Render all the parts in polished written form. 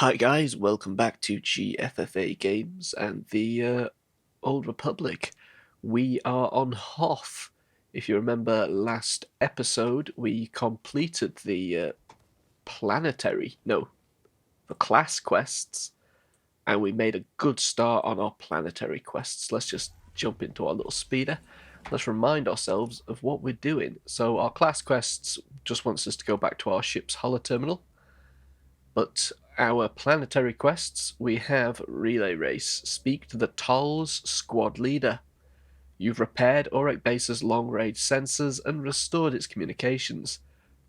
Hi guys, welcome back to GFFA Games and the Old Republic. We are on Hoth. If you remember last episode, we completed the class quests, and we made a good start on our planetary quests. Let's just jump into our little speeder. Let's remind ourselves of what we're doing. So our class quests just wants us to go back to our ship's holoterminal. But our planetary quests, we have Relay Race. Speak to the Toll's squad leader. You've repaired Auric Base's long-range sensors and restored its communications.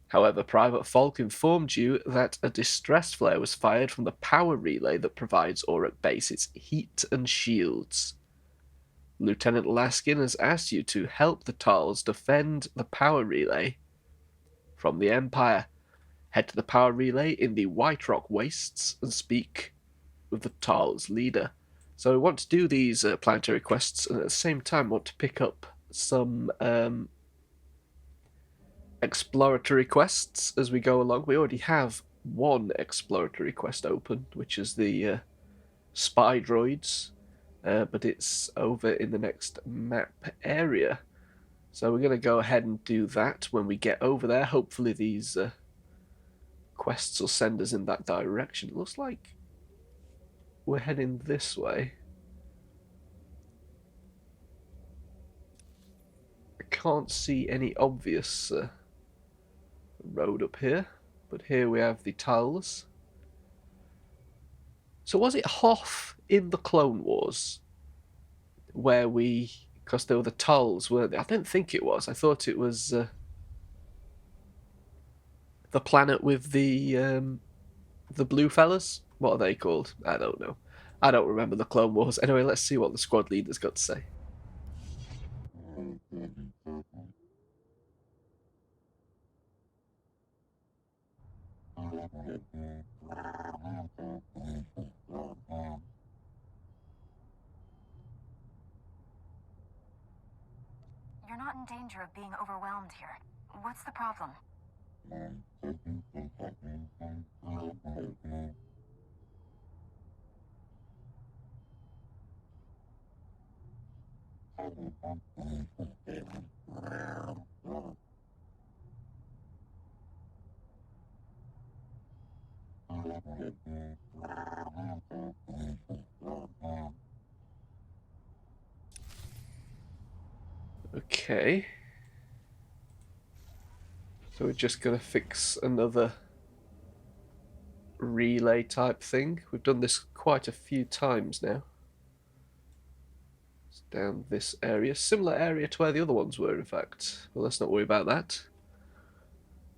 However, Private Falk informed you that a distress flare was fired from the power relay that provides Auric Base its heat and shields. Lieutenant Laskin has asked you to help the Tolls defend the power relay from the Empire. Head to the power relay in the White Rock Wastes and speak with the Tall's leader. So we want to do these planetary quests, and at the same time want to pick up some exploratory quests as we go along. We already have one exploratory quest open, which is the spy droids, but it's over in the next map area. So we're going to go ahead and do that when we get over there. Hopefully these quests will send us in that direction. It looks like we're heading this way. I can't see any obvious road up here, but here we have the Tulls. So was it Hoth in the Clone Wars where because there were the Tulls, weren't they? I don't think it was. I thought it was the planet with the blue fellas. What are they called? I don't know. I don't remember the Clone Wars. Anyway, let's see what the squad leader's got to say. You're not in danger of being overwhelmed here. What's the problem? Okay. So we're just going to fix another relay type thing. We've done this quite a few times now. It's down this area. Similar area to where the other ones were, in fact. Well, let's not worry about that.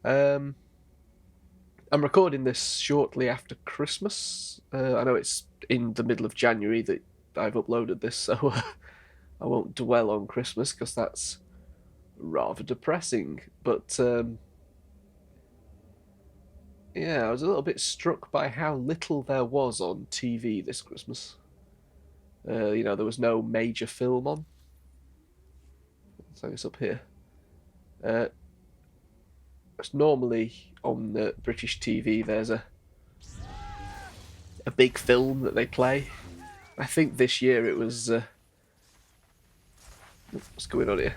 I'm recording this shortly after Christmas. I know it's in the middle of January that I've uploaded this, so I won't dwell on Christmas because that's rather depressing. But yeah, I was a little bit struck by how little there was on TV this Christmas. There was no major film on. So it's up here. It's normally on the British TV. There's a big film that they play. I think this year it was what's going on here?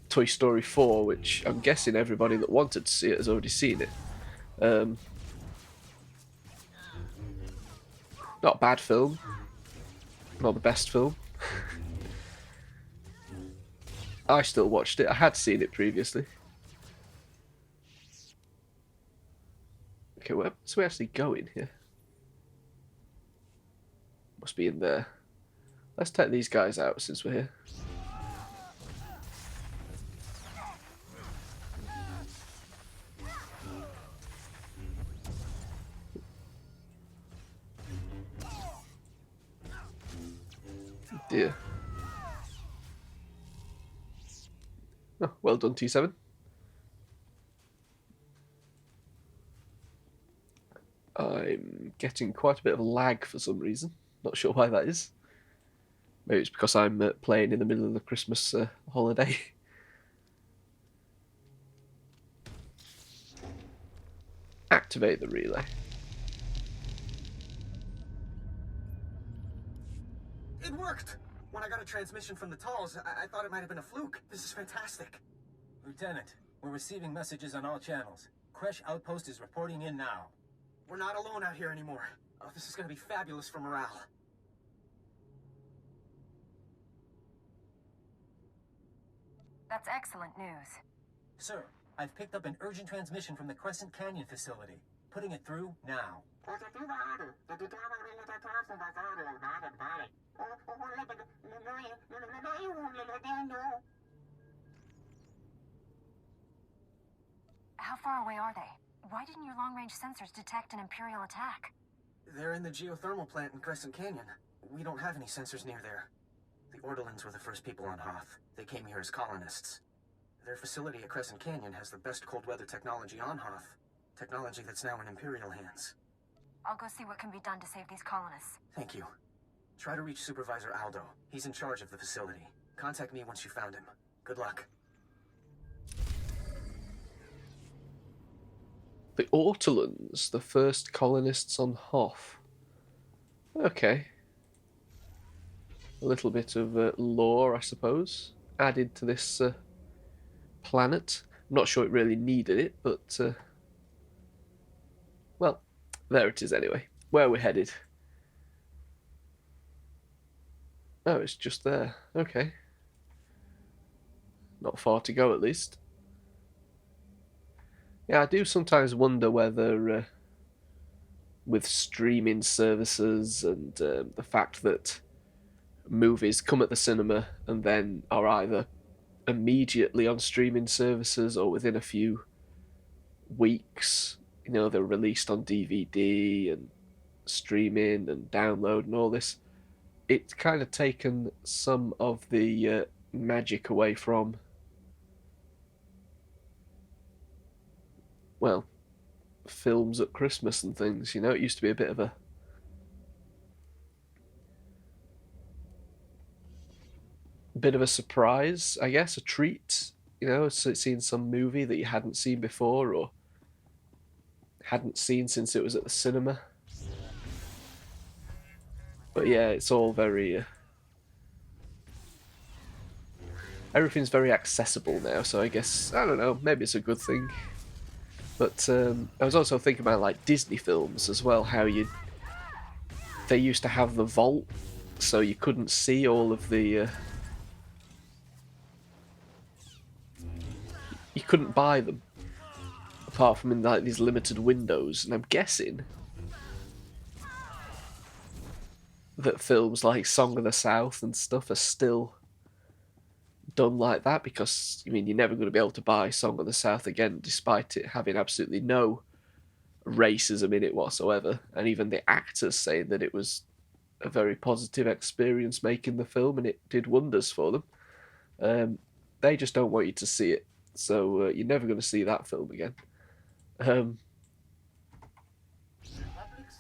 Toy Story 4, which I'm guessing everybody that wanted to see it has already seen it. Not a bad film. Not the best film. I still watched it. I had seen it previously. Okay, where's we actually going here? Must be in there. Let's take these guys out since we're here. Dear. Oh, well done, T7. I'm getting quite a bit of lag for some reason. Not sure why that is. Maybe it's because I'm playing in the middle of the Christmas holiday. Activate the relay. It worked! When I got a transmission from the Talls, I thought it might have been a fluke. This is fantastic. Lieutenant, we're receiving messages on all channels. Kresh Outpost is reporting in now. We're not alone out here anymore. Oh, this is gonna be fabulous for morale. That's excellent news. Sir, I've picked up an urgent transmission from the Crescent Canyon facility. Putting it through now. How far away are they? Why didn't your long-range sensors detect an Imperial attack? They're in the geothermal plant in Crescent Canyon. We don't have any sensors near there. The Ordelans were the first people on Hoth. They came here as colonists. Their facility at Crescent Canyon has the best cold weather technology on Hoth. Technology that's now in Imperial hands. I'll go see what can be done to save these colonists. Thank you. Try to reach Supervisor Aldo. He's in charge of the facility. Contact me once you found him. Good luck. The Ortolans, the first colonists on Hoth. Okay. A little bit of lore, I suppose, added to this planet. I'm not sure it really needed it, but well, there it is anyway. Where we're headed. Oh, it's just there. Okay. Not far to go, at least. Yeah, I do sometimes wonder whether, with streaming services and the fact that movies come at the cinema and then are either immediately on streaming services or within a few weeks, you know, they're released on DVD and streaming and download and all this, it's kind of taken some of the magic away from, well, films at Christmas and things. You know, it used to be a bit of a surprise, I guess, a treat, you know, seeing some movie that you hadn't seen before or hadn't seen since it was at the cinema. But yeah, it's all very everything's very accessible now, so I guess, I don't know, maybe it's a good thing. But I was also thinking about like Disney films as well, how they used to have the vault, so you couldn't see all of the you couldn't buy them apart from in like these limited windows, and I'm guessing that films like Song of the South and stuff are still done like that, because I mean, you're never going to be able to buy Song of the South again, despite it having absolutely no racism in it whatsoever, and even the actors say that it was a very positive experience making the film and it did wonders for them. They just don't want you to see it, so you're never going to see that film again. Republic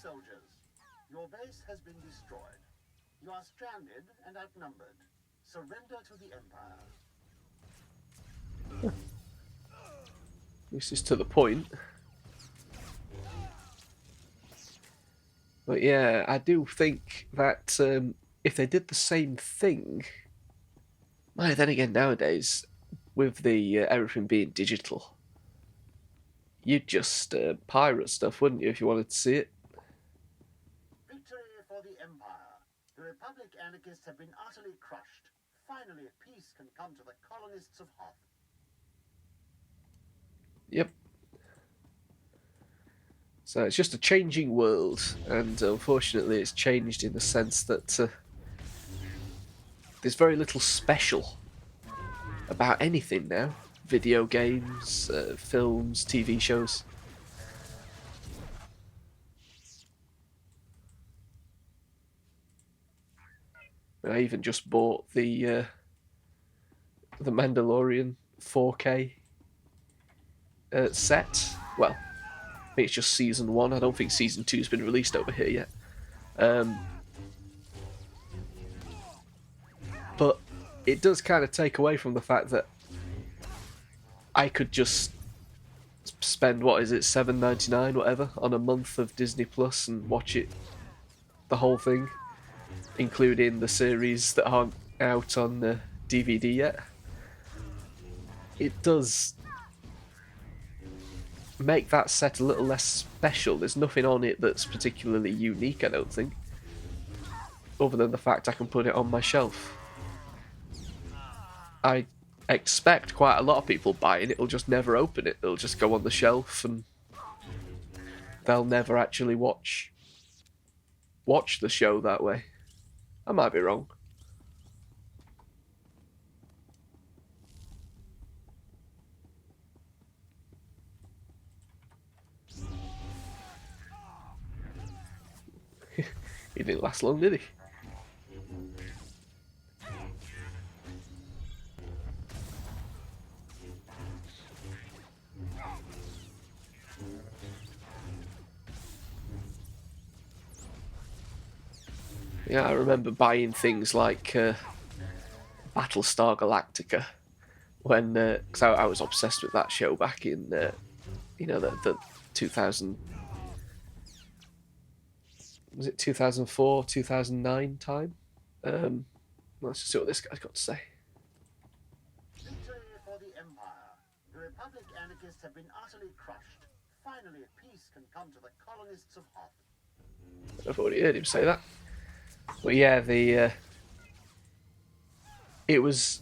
soldiers, your base has been destroyed. You are stranded and outnumbered. Surrender to the Empire. This is to the point. But yeah, I do think that if they did the same thing, well, then again, nowadays, with the everything being digital, you'd just pirate stuff, wouldn't you, if you wanted to see it? Victory for the Empire. The Republic anarchists have been utterly crushed. Finally, peace can come to the colonists of Hoth. Yep. So it's just a changing world, and unfortunately it's changed in the sense that there's very little special about anything now. Video games, films, TV shows. I even just bought the Mandalorian 4K set. Well, I think it's just season 1. I don't think season 2's been released over here yet. But it does kind of take away from the fact that I could just spend, what is it, $7.99, whatever, on a month of Disney Plus and watch it, the whole thing. including the series that aren't out on the DVD yet. It does make that set a little less special. There's nothing on it that's particularly unique, I don't think, other than the fact I can put it on my shelf. I expect quite a lot of people buying it will just never open it. They'll just go on the shelf and they'll never actually watch the show that way. I might be wrong. He didn't last long, did he? Yeah, I remember buying things like Battlestar Galactica when, because I was obsessed with that show back in, the 2000, was it 2004, 2009 time? Let's just see what this guy's got to say. Victory for the Empire. The Republic anarchists have been utterly crushed. Finally, peace can come to the colonists of Hoth. I've already heard him say that. But yeah, it was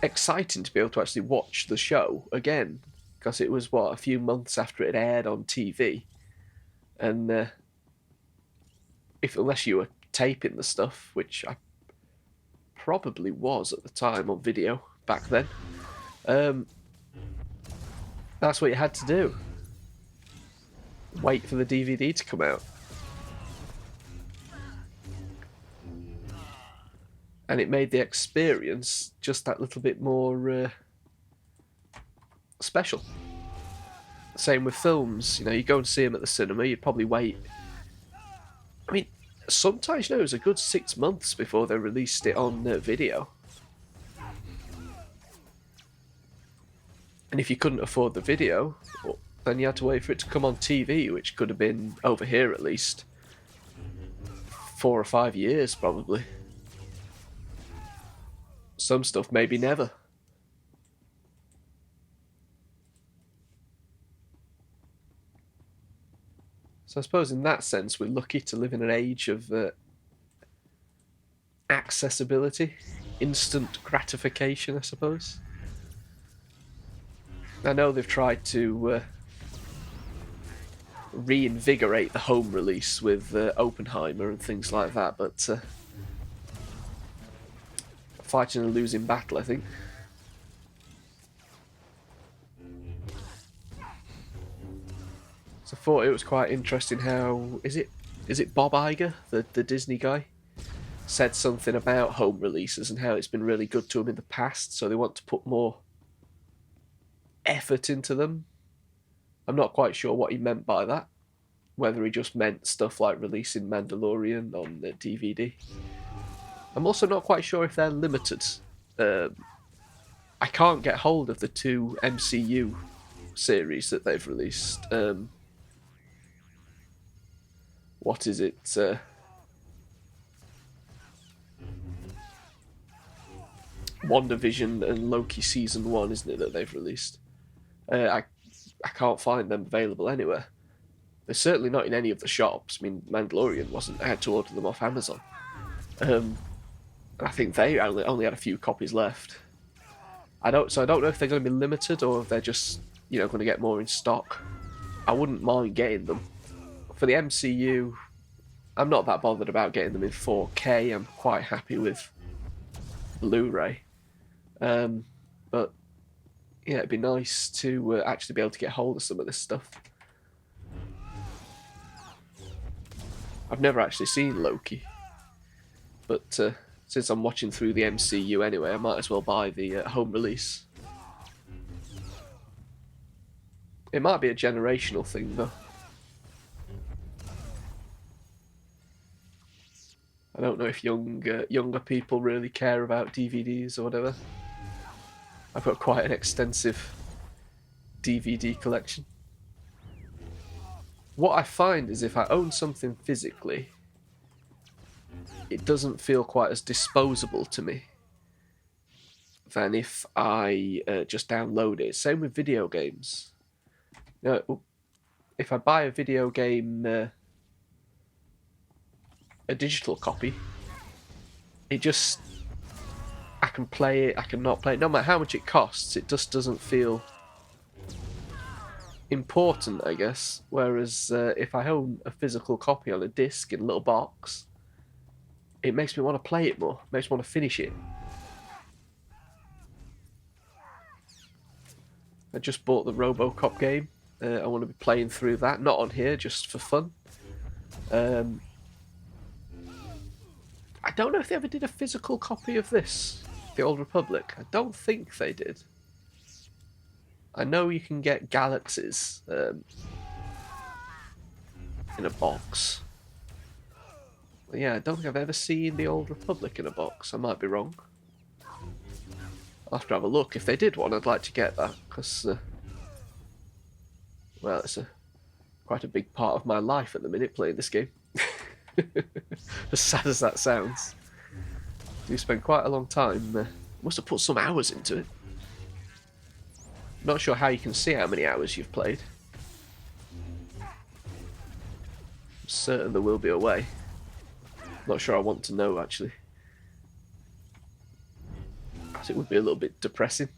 exciting to be able to actually watch the show again, because it was, a few months after it aired on TV. And unless you were taping the stuff, which I probably was at the time on video back then, that's what you had to do. Wait for the DVD to come out. And it made the experience just that little bit more special. Same with films. You go and see them at the cinema, you'd probably wait. I mean, sometimes, it was a good 6 months before they released it on video. And if you couldn't afford the video, then you had to wait for it to come on TV, which could have been, over here at least, 4 or 5 years probably. Some stuff maybe never. So I suppose in that sense we're lucky to live in an age of accessibility, instant gratification, I suppose. I know they've tried to reinvigorate the home release with Oppenheimer and things like that, but fighting a losing battle, I think. So I thought it was quite interesting how is it Bob Iger, the Disney guy, said something about home releases and how it's been really good to them in the past, so they want to put more effort into them. I'm not quite sure what he meant by that, whether he just meant stuff like releasing Mandalorian on the DVD. I'm also not quite sure if they're limited. I can't get hold of the 2 MCU series that they've released. What is it? WandaVision and Loki Season 1, isn't it, that they've released? I can't find them available anywhere. They're certainly not in any of the shops. I mean, Mandalorian wasn't. I had to order them off Amazon. I think they only had a few copies left. I don't know if they're going to be limited or if they're just going to get more in stock. I wouldn't mind getting them. For the MCU, I'm not that bothered about getting them in 4K. I'm quite happy with Blu-ray. But yeah, it'd be nice to actually be able to get hold of some of this stuff. I've never actually seen Loki, but since I'm watching through the MCU anyway, I might as well buy the home release. It might be a generational thing, though. I don't know if younger people really care about DVDs or whatever. I've got quite an extensive DVD collection. What I find is if I own something physically, it doesn't feel quite as disposable to me than if I just download it. Same with video games. If I buy a video game, a digital copy, it just, I can play it, I can not play it, no matter how much it costs. It just doesn't feel important, I guess. Whereas if I own a physical copy on a disc in a little box, it makes me want to play it more. It makes me want to finish it. I just bought the RoboCop game. I want to be playing through that, not on here, just for fun. I don't know if they ever did a physical copy of this, The Old Republic. I don't think they did. I know you can get Galaxies in a box. But yeah, I don't think I've ever seen The Old Republic in a box. I might be wrong. I'll have to have a look. If they did one, I'd like to get that, because, well, it's quite a big part of my life at the minute, playing this game. As sad as that sounds. You spend quite a long time. Must have put some hours into it. Not sure how you can see how many hours you've played. I'm certain there will be a way. Not sure I want to know, actually. It would be a little bit depressing.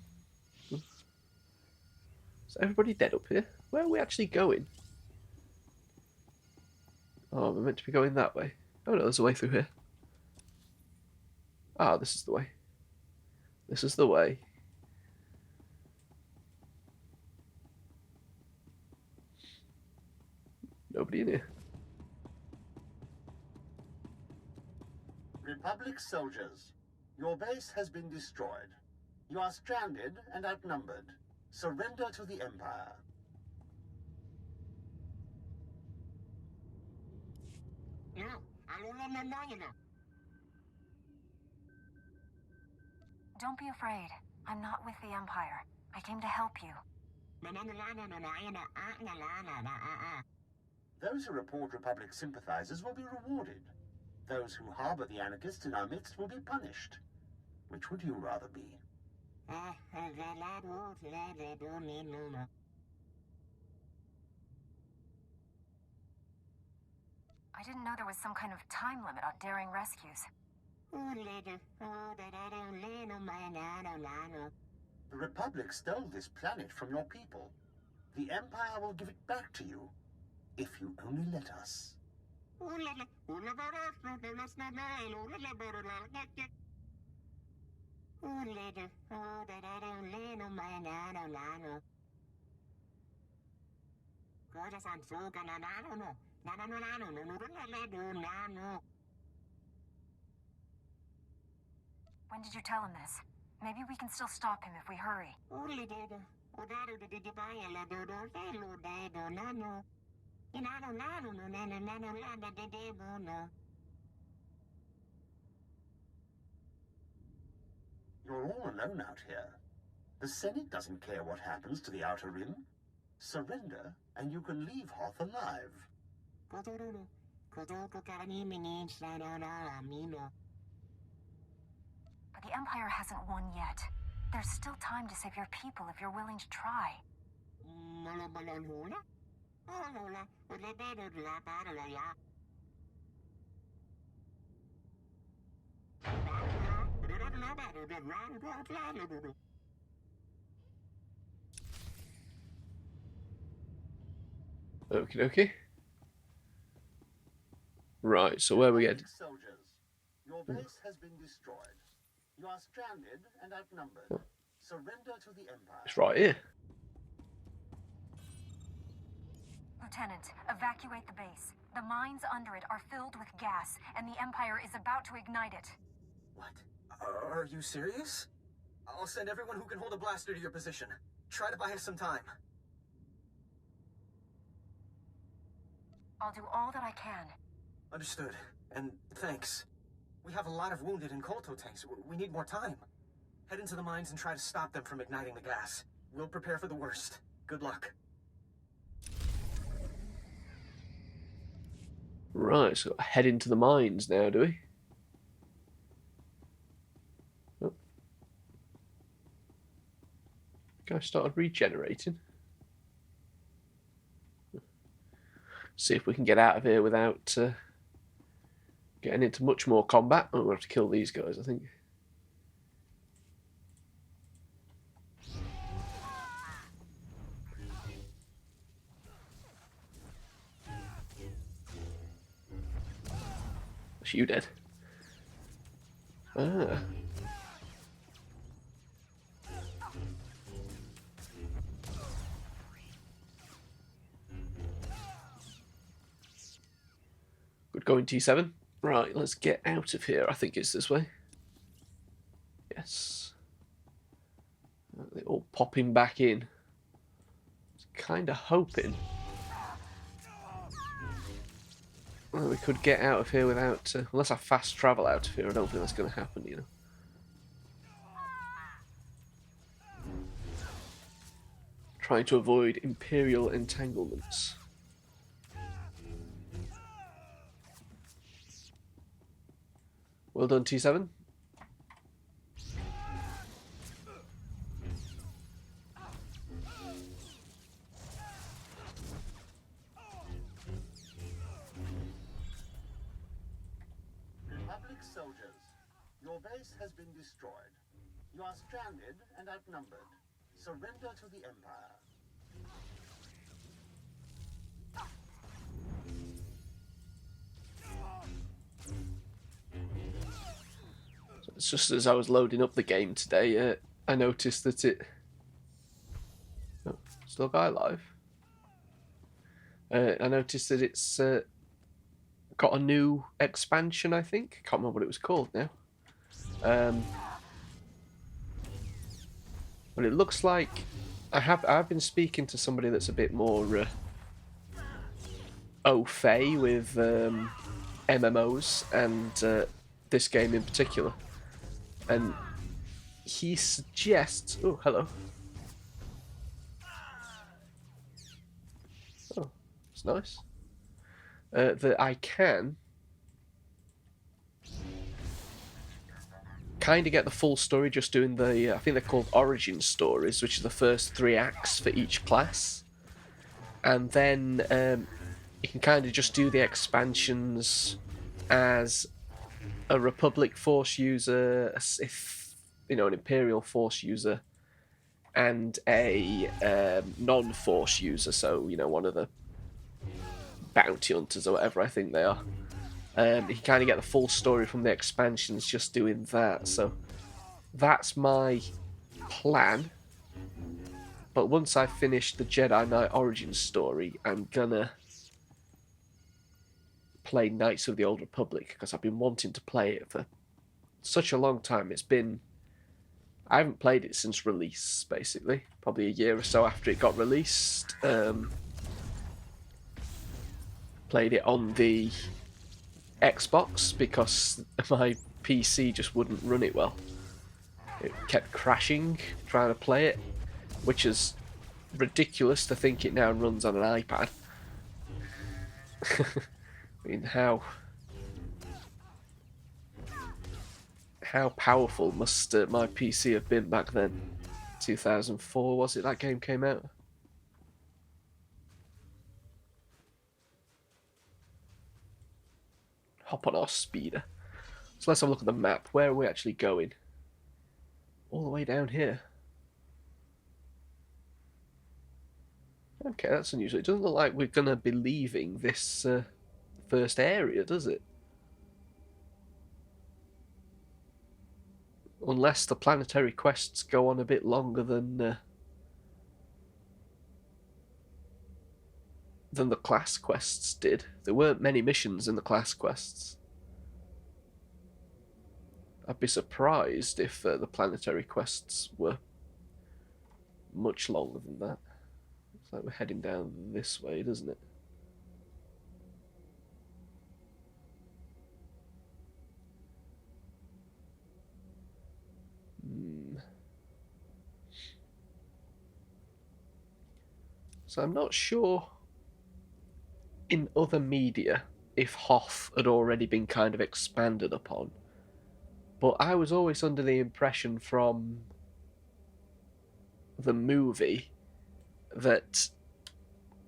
Is everybody dead up here? Where are we actually going? Oh, we're meant to be going that way. Oh no, there's a way through here. Ah, this is the way. This is the way. Nobody in here. Republic soldiers, your base has been destroyed. You are stranded and outnumbered. Surrender to the Empire. Don't be afraid. I'm not with the Empire. I came to help you. Those who report Republic sympathizers will be rewarded. Those who harbor the anarchists in our midst will be punished. Which would you rather be? I didn't know there was some kind of time limit on daring rescues. The Republic stole this planet from your people. The Empire will give it back to you, if you only let us. When did you tell him this? Maybe we can still stop him if we hurry. You're all alone out here. The Senate doesn't care what happens to the Outer Rim. Surrender, and you can leave Hoth alive. But the Empire hasn't won yet. There's still time to save your people if you're willing to try. Okie dokie. Right, so where are we headed? Soldiers, your base has been destroyed. You are stranded and outnumbered. Surrender to the Empire. It's right here. Lieutenant, evacuate the base. The mines under it are filled with gas, and the Empire is about to ignite it. What? Are you serious? I'll send everyone who can hold a blaster to your position. Try to buy us some time. I'll do all that I can. Understood. And thanks. We have a lot of wounded and Kolto tanks. We need more time. Head into the mines and try to stop them from igniting the gas. We'll prepare for the worst. Good luck. Right, so head into the mines now, do we? I started regenerating. See if we can get out of here without getting into much more combat. Oh, we'll have to kill these guys, I think. Is you dead? Ah. Good going, T7. Right, let's get out of here. I think it's this way. Yes. They're all popping back in. Kind of hoping we could get out of here without... unless I fast travel out of here, I don't think that's going to happen, you know. Trying to avoid Imperial entanglements. Well done, T7. Republic soldiers, your base has been destroyed. You are stranded and outnumbered. Surrender to the Empire. It's just as I was loading up the game today, I noticed that it... Oh, still a guy alive? I noticed that it's got a new expansion, I think. Can't remember what it was called now. But it looks like... I've been speaking to somebody that's a bit more au fait with MMOs and this game in particular. And he suggests... Oh, hello. Oh, it's nice. That I can kind of get the full story just doing the... I think they're called origin stories, which is the first 3 acts for each class. And then you can kind of just do the expansions as a Republic Force user, an Imperial Force user, and a non-Force user, so, one of the bounty hunters or whatever I think they are. You can kind of get the full story from the expansions just doing that, so that's my plan. But once I've finished the Jedi Knight origin story, I'm gonna play Knights of the Old Republic, because I've been wanting to play it for such a long time. I haven't played it since release, basically. Probably a year or so after it got released. Played it on the Xbox because my PC just wouldn't run it well. It kept crashing trying to play it, which is ridiculous to think it now runs on an iPad. I mean, how powerful must my PC have been back then? 2004, was it that game came out? Hop on our speeder. So let's have a look at the map. Where are we actually going? All the way down here. Okay, that's unusual. It doesn't look like we're going to be leaving this first area, does it? Unless the planetary quests go on a bit longer than the class quests did. There weren't many missions in the class quests. I'd be surprised if the planetary quests were much longer than that. Looks like we're heading down this way, doesn't it? So I'm not sure in other media if Hoth had already been kind of expanded upon, but I was always under the impression from the movie that,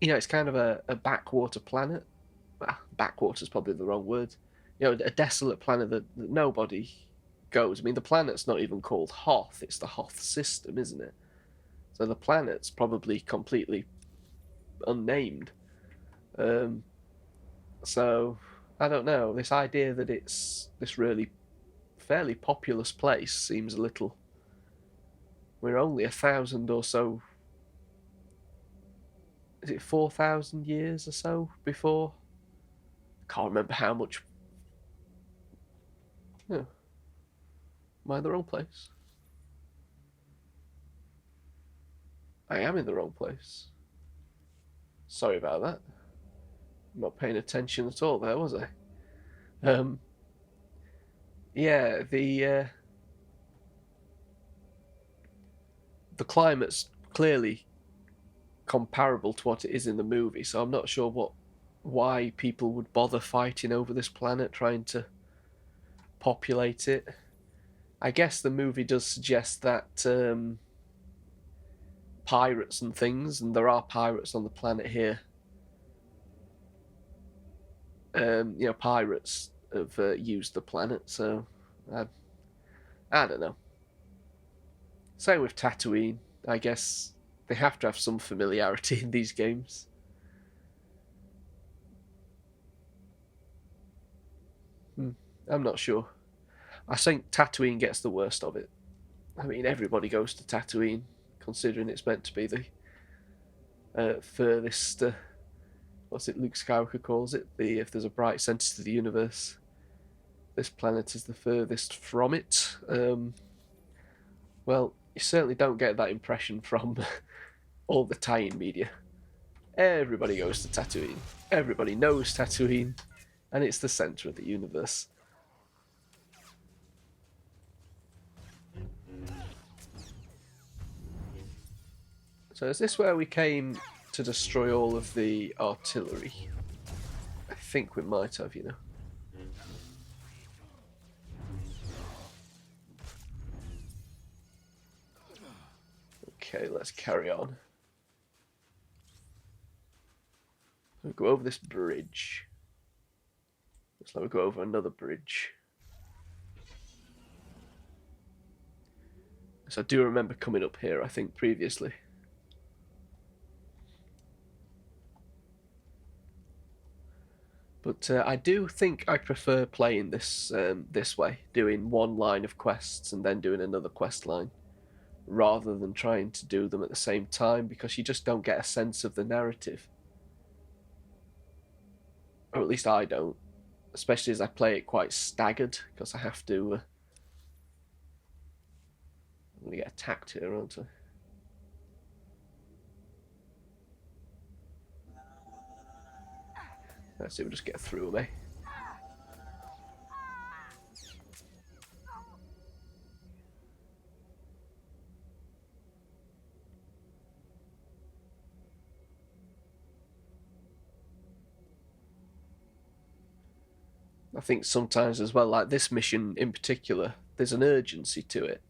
you know, it's kind of a backwater planet. Well, backwater's probably the wrong word. You know, a desolate planet that nobody goes. I mean, the planet's not even called Hoth. It's the Hoth system, isn't it? So the planet's probably completely unnamed. So I don't know. This idea that it's this really fairly populous place seems a little. We're only 1,000 or so. Is it 4,000 years or so before? I can't remember how much. Yeah. Am I in the wrong place? I am in the wrong place. Sorry about that. I'm not paying attention at all there, was I? Yeah, the climate's clearly comparable to what it is in the movie, so I'm not sure why people would bother fighting over this planet, trying to populate it. I guess the movie does suggest that pirates and things, and there are pirates on the planet here. You know, pirates have used the planet, so I don't know. Same with Tatooine. I guess they have to have some familiarity in these games. I'm not sure. I think Tatooine gets the worst of it. I mean, everybody goes to Tatooine, considering it's meant to be the furthest. What's it? Luke Skywalker calls it. If there's a bright centre to the universe, this planet is the furthest from it. Well, you certainly don't get that impression from all the tie-in media. Everybody goes to Tatooine. Everybody knows Tatooine, and it's the centre of the universe. So is this where we came to destroy all of the artillery? I think we might have, you know. Okay, let's carry on. We'll go over this bridge. Looks like we go over another bridge. So I do remember coming up here, I think, previously. But I do think I prefer playing this this way, doing one line of quests and then doing another quest line, rather than trying to do them at the same time, because you just don't get a sense of the narrative. Or at least I don't, especially as I play it quite staggered, because I have to... I'm going to get attacked here, aren't I? Let's see if we just get through them, eh? I think sometimes as well, like this mission in particular, there's an urgency to it.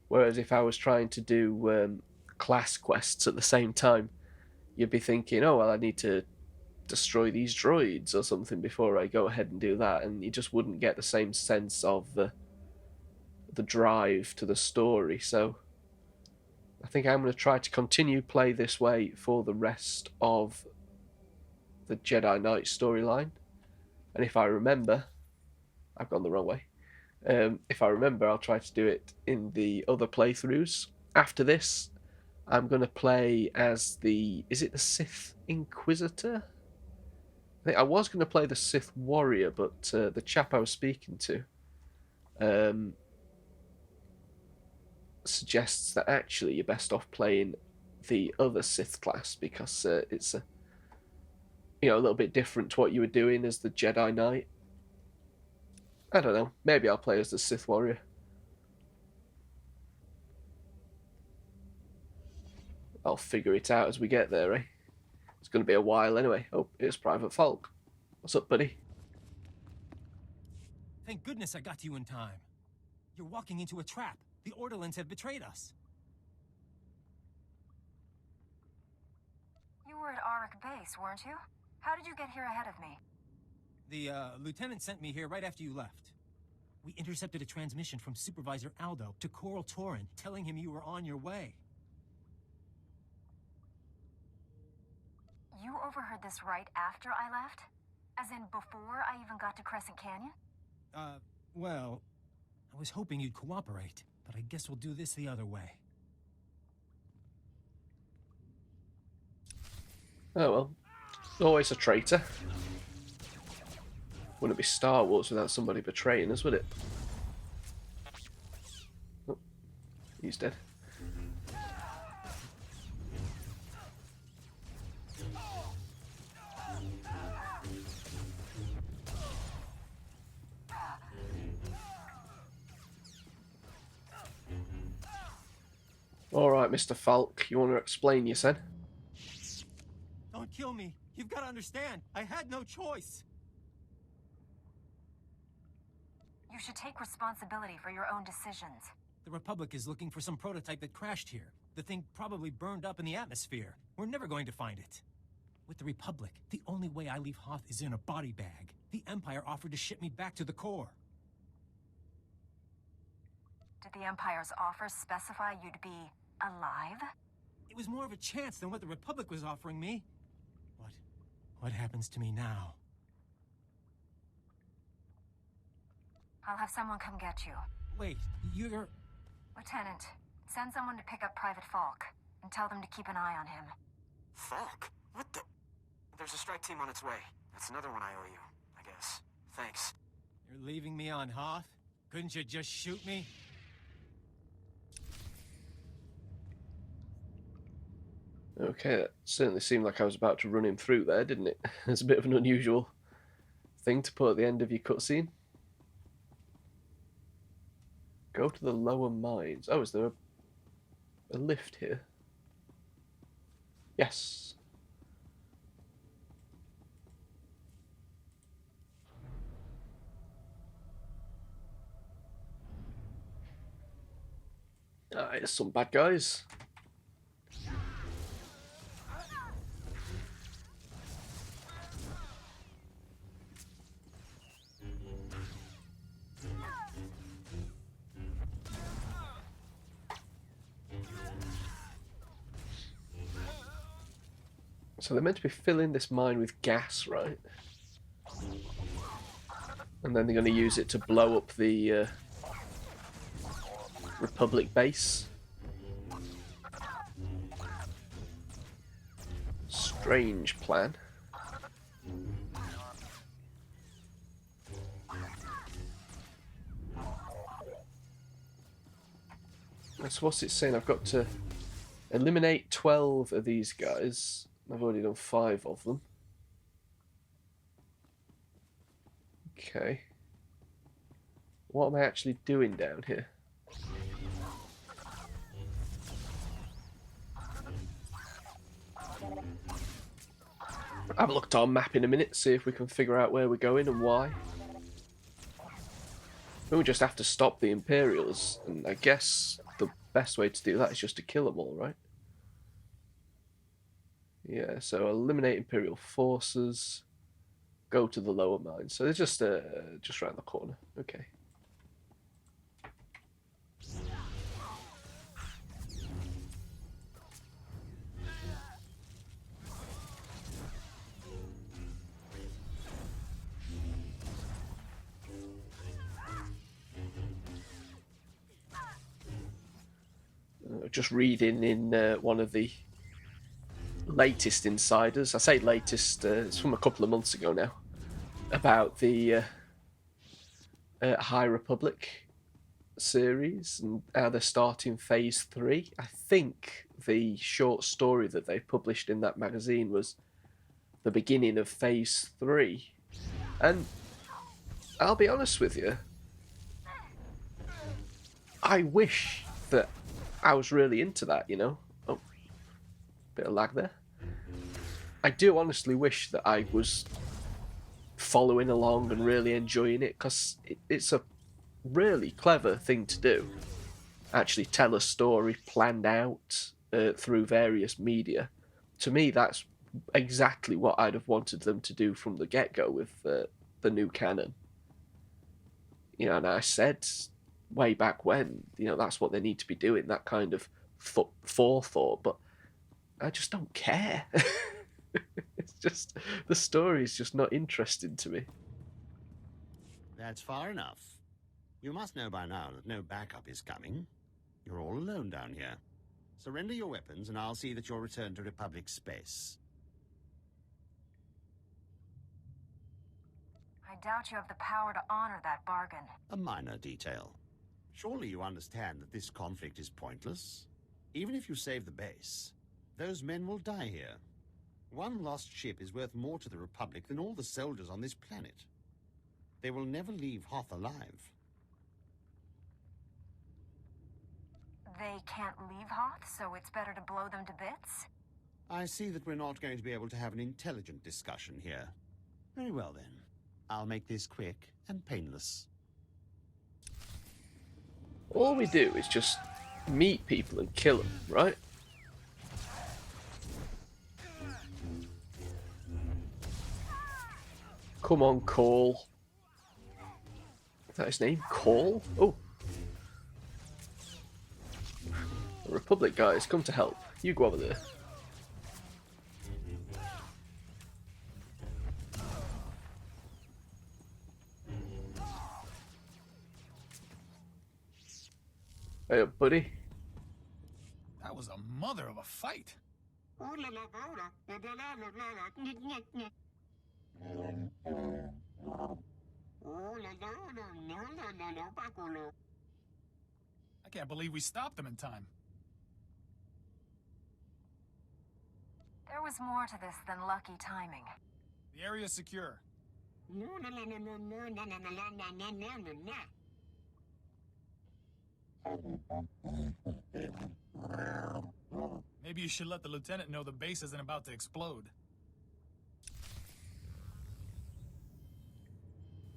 Whereas if I was trying to do class quests at the same time, you'd be thinking, oh, well, I need to destroy these droids or something before I go ahead and do that, and you just wouldn't get the same sense of the drive to the story. So I think I'm going to try to continue play this way for the rest of the Jedi Knight storyline, and if I remember, I've gone the wrong way. If I remember, I'll try to do it in the other playthroughs. After this, I'm going to play as is it the Sith Inquisitor? I think I was going to play the Sith Warrior, but the chap I was speaking to suggests that actually you're best off playing the other Sith class, because it's a little bit different to what you were doing as the Jedi Knight. I don't know. Maybe I'll play as the Sith Warrior. I'll figure it out as we get there, eh? It's going to be a while anyway. Oh, it's Private Falk. What's up, buddy? Thank goodness I got to you in time. You're walking into a trap. The Orderlands have betrayed us. were at Auric Base, weren't you? How did you get here ahead of me? The lieutenant sent me here right after you left. We intercepted a transmission from Supervisor Aldo to Coral Torin, telling him you were on your way. You overheard this right after I left? As in before I even got to Crescent Canyon? Well, I was hoping you'd cooperate, but I guess we'll do this the other way. Oh well. Always a traitor. Wouldn't be Star Wars without somebody betraying us, would it? Oh, he's dead. Alright, Mr. Falk, you want to explain yourself? Don't kill me. You've got to understand. I had no choice. You should take responsibility for your own decisions. The Republic is looking for some prototype that crashed here. The thing probably burned up in the atmosphere. We're never going to find it. With the Republic, the only way I leave Hoth is in a body bag. The Empire offered to ship me back to the core. Did the Empire's offer specify you'd be alive? It was more of a chance than what the Republic was offering me. What happens to me now? I'll have someone come get you. Wait, you're... Lieutenant, send someone to pick up Private Falk, and tell them to keep an eye on him. Falk? What the? There's a strike team on its way. That's another one I owe you, I guess. Thanks. You're leaving me on Hoth? Couldn't you just shoot me? Okay, that certainly seemed like I was about to run him through there, didn't it? It's a bit of an unusual thing to put at the end of your cutscene. Go to the lower mines. Oh, is there a lift here? Yes. Ah, here's some bad guys. So they're meant to be filling this mine with gas, right? And then they're going to use it to blow up the Republic base. Strange plan. So what's it saying? I've got to eliminate 12 of these guys. I've already done 5 of them. Okay. What am I actually doing down here? Have a look at our map in a minute, see if we can figure out where we're going and why. We just have to stop the Imperials, and I guess the best way to do that is just to kill them all, right? Yeah, so eliminate Imperial forces, go to the lower mines. So they're just around the corner. Okay. Just reading in one of the latest insiders. I say latest, it's from a couple of months ago now, about the High Republic series and how they're starting Phase 3. I think the short story that they published in that magazine was the beginning of Phase 3. And I'll be honest with you, I wish that I was really into that, you know? Oh, bit of lag there. I do honestly wish that I was following along and really enjoying it, because it's a really clever thing to do. Actually tell a story planned out through various media. To me, that's exactly what I'd have wanted them to do from the get-go with the new canon. You know, and I said way back when, you know, that's what they need to be doing, that kind of forethought, but I just don't care. It's just, the story is just not interesting to me. That's far enough. You must know by now that no backup is coming. You're all alone down here. Surrender your weapons and I'll see that you're returned to Republic space. I doubt you have the power to honor that bargain. A minor detail. Surely you understand that this conflict is pointless? Even if you save the base, those men will die here. One lost ship is worth more to the Republic than all the soldiers on this planet. They will never leave Hoth alive. They can't leave Hoth, so it's better to blow them to bits? I see that we're not going to be able to have an intelligent discussion here. Very well then. I'll make this quick and painless. All we do is just meet people and kill them, right? Come on, Cole. Is that his name? Cole? Oh. The Republic guys, come to help. You go over there. Hey up, buddy. That was a mother of a fight. I can't believe we stopped them in time. There was more to this than lucky timing. The area's secure. Maybe you should let the lieutenant know the base isn't about to explode.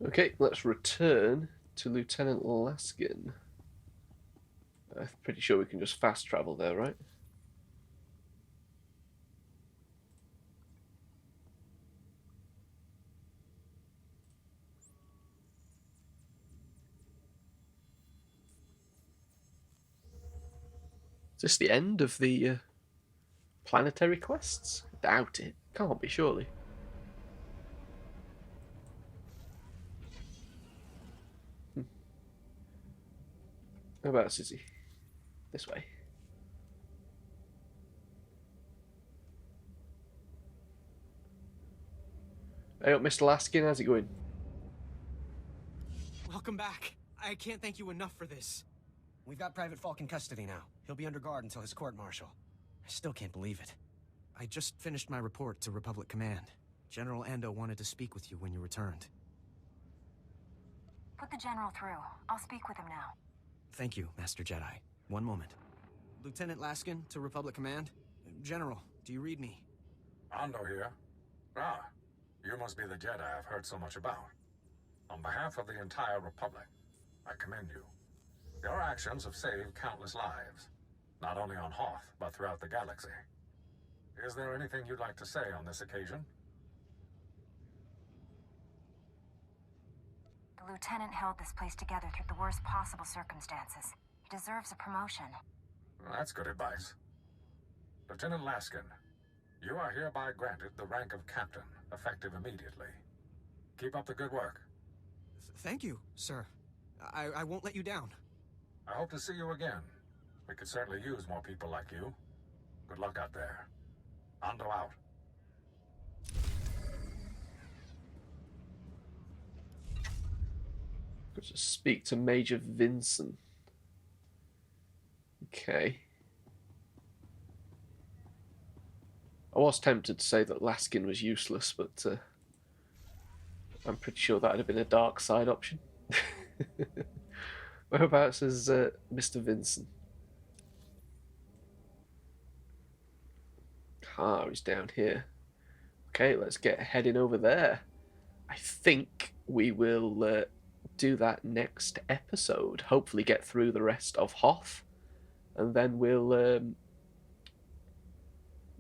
Okay, let's return to Lieutenant Laskin. I'm pretty sure we can just fast travel there, right? Is this the end of the Planetary Quests? Doubt it. Can't be, surely. Whereabouts is he? This way. Hey up, Mr. Laskin, how's it going? Welcome back. I can't thank you enough for this. We've got Private Falk in custody now. He'll be under guard until his court-martial. I still can't believe it. I just finished my report to Republic Command. General Ando wanted to speak with you when you returned. Put the General through. I'll speak with him now. Thank you, Master Jedi. One moment. Lieutenant Laskin to Republic Command? General, do you read me? Ando here. Ah, you must be the Jedi I've heard so much about. On behalf of the entire Republic, I commend you. Your actions have saved countless lives, not only on Hoth, but throughout the galaxy. Is there anything you'd like to say on this occasion? The Lieutenant held this place together through the worst possible circumstances. He deserves a promotion. That's good advice. Lieutenant Laskin, you are hereby granted the rank of Captain, effective immediately. Keep up the good work. Thank you, sir. I won't let you down. I hope to see you again. We could certainly use more people like you. Good luck out there. Ando out. Got to speak to Major Vincent. Okay. I was tempted to say that Laskin was useless, but I'm pretty sure that would have been a dark side option. Whereabouts is Mr. Vincent? Ah, he's down here. Okay, let's get heading over there. I think we will do that next episode. Hopefully get through the rest of Hoth. And then we'll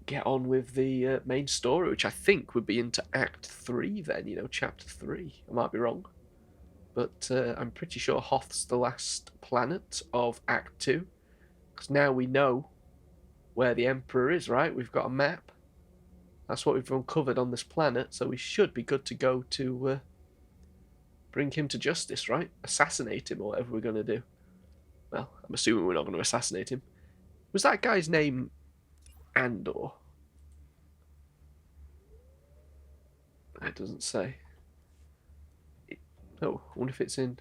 get on with the main story, which I think would be into Act 3 then, Chapter 3. I might be wrong. But I'm pretty sure Hoth's the last planet of Act 2. Because now we know where the Emperor is, right? We've got a map. That's what we've uncovered on this planet, so we should be good to go to bring him to justice, right? Assassinate him or whatever we're going to do. Well, I'm assuming we're not going to assassinate him. Was that guy's name Andor? It doesn't say. Oh, I wonder if it's in...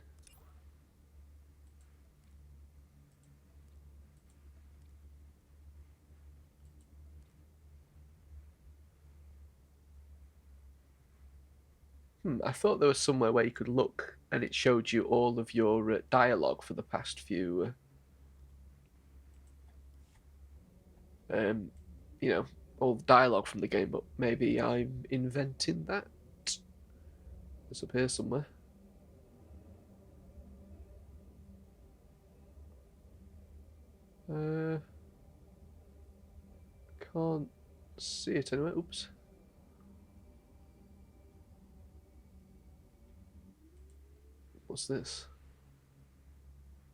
I thought there was somewhere where you could look and it showed you all of your dialogue for the past few... all the dialogue from the game, but maybe I'm inventing that. It's up here somewhere. Can't see it anyway. Oops. What's this?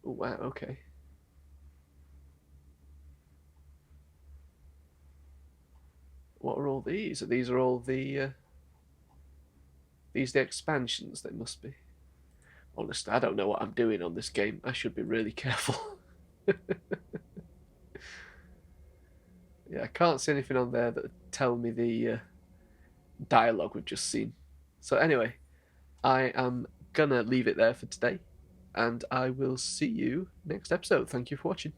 Oh wow, okay. What are all these? These are all the these the expansions, they must be. Honestly, I don't know what I'm doing on this game. I should be really careful. Yeah, I can't see anything on there that tell me the dialogue we've just seen. So anyway, I am gonna leave it there for today, and I will see you next episode. Thank you for watching.